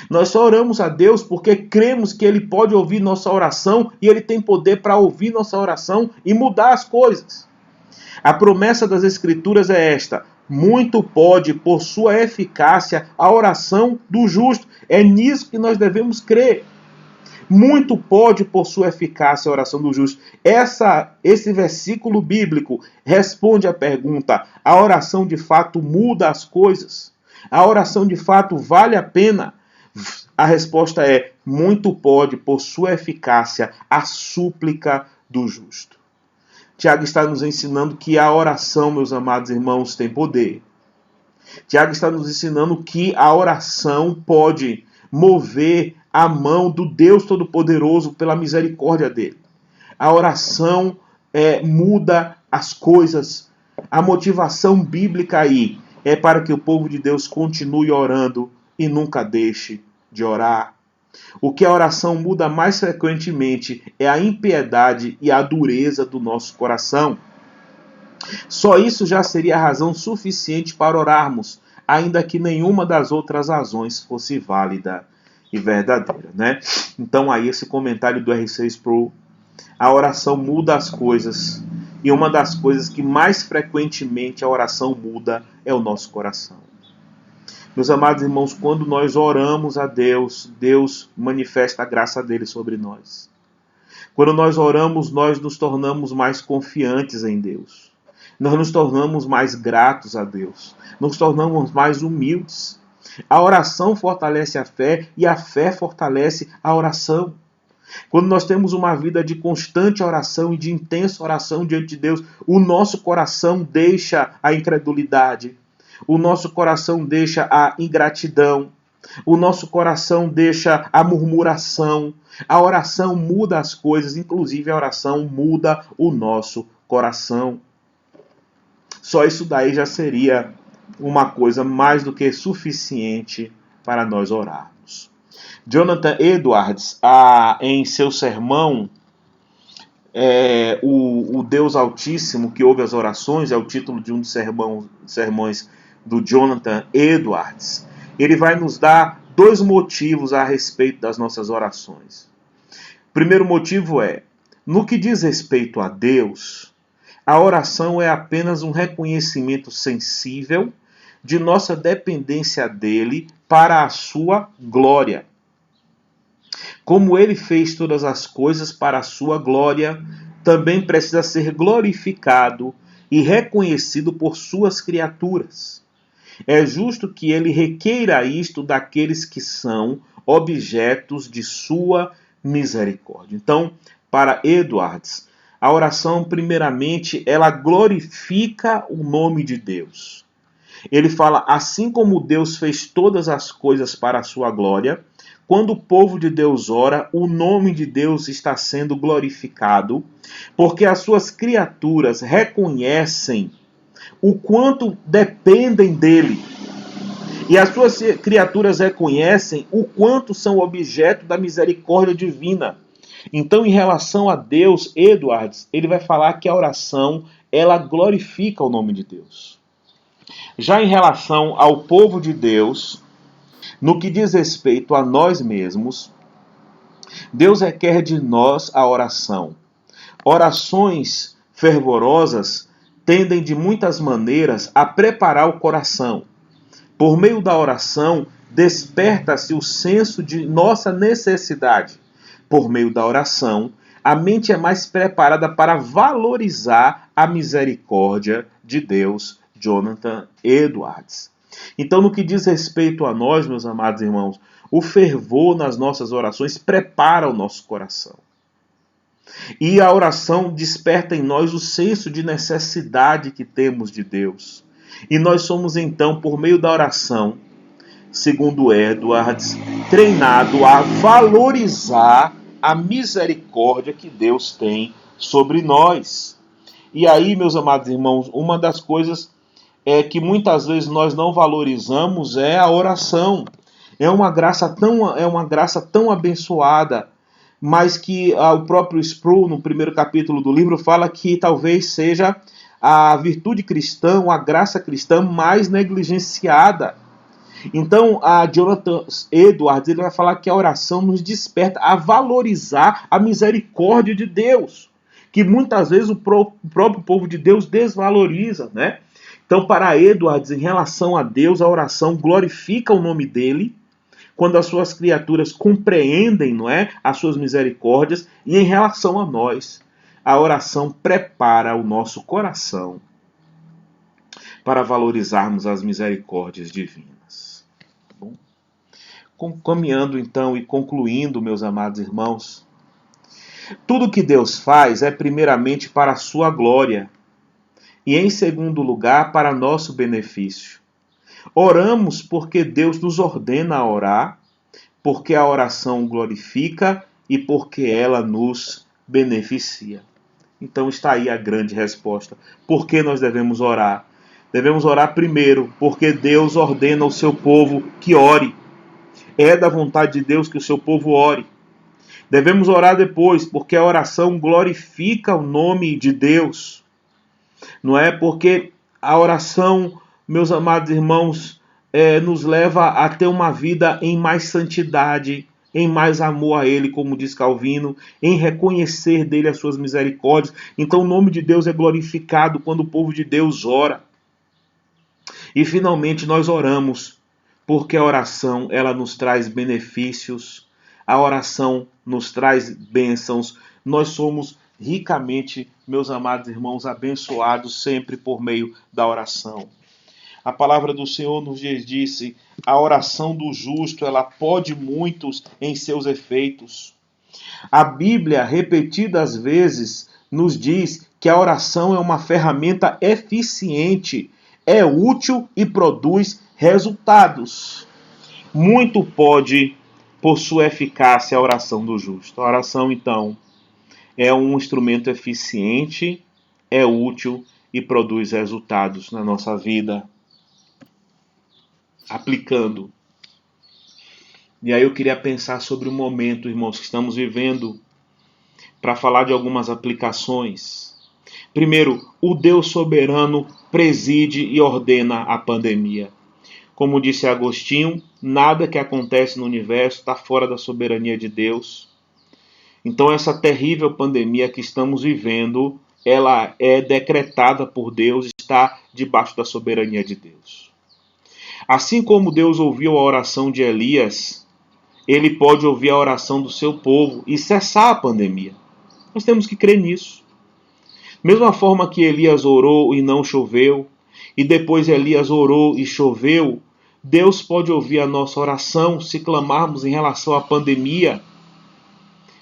Nós só oramos a Deus porque cremos que Ele pode ouvir nossa oração e Ele tem poder para ouvir nossa oração e mudar as coisas. A promessa das Escrituras é esta: muito pode, por sua eficácia, a oração do justo. É nisso que nós devemos crer. Muito pode, por sua eficácia, a oração do justo. Esse versículo bíblico responde à pergunta: a oração de fato muda as coisas? A oração de fato vale a pena? A resposta é: muito pode, por sua eficácia, a súplica do justo. Tiago está nos ensinando que a oração, meus amados irmãos, tem poder. Tiago está nos ensinando que a oração pode mover a mão do Deus Todo-Poderoso pela misericórdia dele. A oração muda as coisas. A motivação bíblica aí é para que o povo de Deus continue orando e nunca deixe de orar. O que a oração muda mais frequentemente é a impiedade e a dureza do nosso coração. Só isso já seria razão suficiente para orarmos, ainda que nenhuma das outras razões fosse válida e verdadeira, né? Então aí esse comentário do R6 Pro: a oração muda as coisas. E uma das coisas que mais frequentemente a oração muda é o nosso coração. Meus amados irmãos, quando nós oramos a Deus, Deus manifesta a graça dele sobre nós. Quando nós oramos, nós nos tornamos mais confiantes em Deus. Nós nos tornamos mais gratos a Deus. Nos tornamos mais humildes. A oração fortalece a fé e a fé fortalece a oração. Quando nós temos uma vida de constante oração e de intensa oração diante de Deus, o nosso coração deixa a incredulidade. O nosso coração deixa a ingratidão. O nosso coração deixa a murmuração. A oração muda as coisas, inclusive a oração muda o nosso coração. Só isso daí já seria uma coisa mais do que suficiente para nós orarmos. Jonathan Edwards, em seu sermão, o Deus Altíssimo que ouve as orações, é o título de um dos sermões do Jonathan Edwards. Ele vai nos dar 2 motivos a respeito das nossas orações. O primeiro motivo é, no que diz respeito a Deus, a oração é apenas um reconhecimento sensível de nossa dependência dele para a sua glória. Como ele fez todas as coisas para a sua glória, também precisa ser glorificado e reconhecido por suas criaturas. É justo que ele requeira isto daqueles que são objetos de sua misericórdia. Então, para Edwards, a oração, primeiramente, ela glorifica o nome de Deus. Ele fala, assim como Deus fez todas as coisas para a sua glória, quando o povo de Deus ora, o nome de Deus está sendo glorificado, porque as suas criaturas reconhecem o quanto dependem dele. E as suas criaturas reconhecem o quanto são objeto da misericórdia divina. Então, em relação a Deus, Edwards, ele vai falar que a oração, ela glorifica o nome de Deus. Já em relação ao povo de Deus, no que diz respeito a nós mesmos, Deus requer de nós a oração. Orações fervorosas tendem de muitas maneiras a preparar o coração. Por meio da oração, desperta-se o senso de nossa necessidade. Por meio da oração, a mente é mais preparada para valorizar a misericórdia de Deus. Jonathan Edwards. Então, no que diz respeito a nós, meus amados irmãos, o fervor nas nossas orações prepara o nosso coração. E a oração desperta em nós o senso de necessidade que temos de Deus. E nós somos então, por meio da oração, segundo Edwards, treinado a valorizar a misericórdia que Deus tem sobre nós. E aí, meus amados irmãos, uma das coisas que muitas vezes nós não valorizamos é a oração. É uma graça tão abençoada, mas que o próprio Sproul, no primeiro capítulo do livro, fala que talvez seja a virtude cristã, a graça cristã mais negligenciada. Então, a Jonathan Edwards, ele vai falar que a oração nos desperta a valorizar a misericórdia de Deus, que muitas vezes o próprio povo de Deus desvaloriza, né? Então, para Edwards, em relação a Deus, a oração glorifica o nome dele, quando as suas criaturas compreendem, não é, as suas misericórdias, e em relação a nós, a oração prepara o nosso coração para valorizarmos as misericórdias divinas. Tá bom? Caminhando então e concluindo, meus amados irmãos, tudo que Deus faz é primeiramente para a sua glória e em segundo lugar para nosso benefício. Oramos porque Deus nos ordena a orar, porque a oração glorifica e porque ela nos beneficia. Então está aí a grande resposta. Por que nós devemos orar? Devemos orar primeiro porque Deus ordena ao seu povo que ore. É da vontade de Deus que o seu povo ore. Devemos orar depois porque a oração glorifica o nome de Deus. Não é? Porque a oração, meus amados irmãos, nos leva a ter uma vida em mais santidade, em mais amor a Ele, como diz Calvino, em reconhecer dele as suas misericórdias. Então o nome de Deus é glorificado quando o povo de Deus ora. E finalmente nós oramos, porque a oração ela nos traz benefícios, a oração nos traz bênçãos. Nós somos ricamente, meus amados irmãos, abençoados sempre por meio da oração. A palavra do Senhor nos disse: a oração do justo, ela pode muitos em seus efeitos. A Bíblia, repetidas vezes, nos diz que a oração é uma ferramenta eficiente, é útil e produz resultados. Muito pode, por sua eficácia, a oração do justo. A oração, então, é um instrumento eficiente, é útil e produz resultados na nossa vida. Aplicando. E aí eu queria pensar sobre o momento, irmãos, que estamos vivendo, para falar de algumas aplicações. Primeiro, o Deus soberano preside e ordena a pandemia. Como disse Agostinho, nada que acontece no universo está fora da soberania de Deus. Então essa terrível pandemia que estamos vivendo, ela é decretada por Deus, está debaixo da soberania de Deus. Assim como Deus ouviu a oração de Elias, Ele pode ouvir a oração do seu povo e cessar a pandemia. Nós temos que crer nisso. Mesma forma que Elias orou e não choveu, e depois Elias orou e choveu, Deus pode ouvir a nossa oração se clamarmos em relação à pandemia,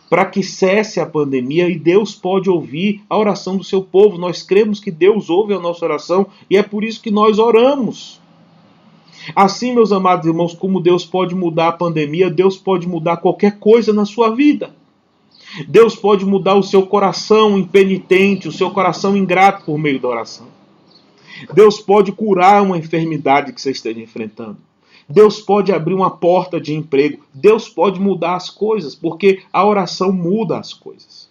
para que cesse a pandemia, e Deus pode ouvir a oração do seu povo. Nós cremos que Deus ouve a nossa oração e é por isso que nós oramos. Assim, meus amados irmãos, como Deus pode mudar a pandemia, Deus pode mudar qualquer coisa na sua vida. Deus pode mudar o seu coração impenitente, o seu coração ingrato por meio da oração. Deus pode curar uma enfermidade que você esteja enfrentando. Deus pode abrir uma porta de emprego. Deus pode mudar as coisas, porque a oração muda as coisas.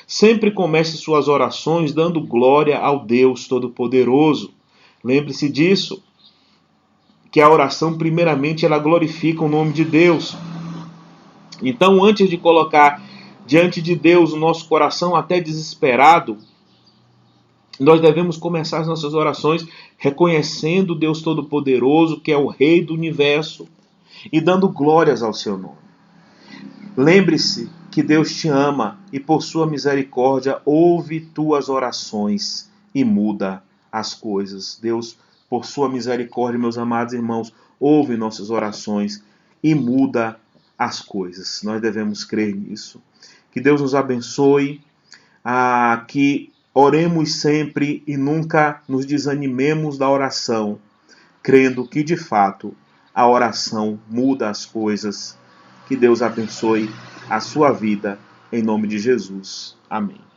Sempre comece suas orações dando glória ao Deus Todo-Poderoso. Lembre-se disso. Que a oração, primeiramente, ela glorifica o nome de Deus. Então, antes de colocar diante de Deus o nosso coração até desesperado, nós devemos começar as nossas orações reconhecendo Deus Todo-Poderoso, que é o Rei do Universo, e dando glórias ao seu nome. Lembre-se que Deus te ama e, por sua misericórdia, ouve tuas orações e muda as coisas. Deus, por sua misericórdia, meus amados irmãos, ouve nossas orações e muda as coisas. Nós devemos crer nisso. Que Deus nos abençoe, que oremos sempre e nunca nos desanimemos da oração, crendo que, de fato, a oração muda as coisas. Que Deus abençoe a sua vida, em nome de Jesus. Amém.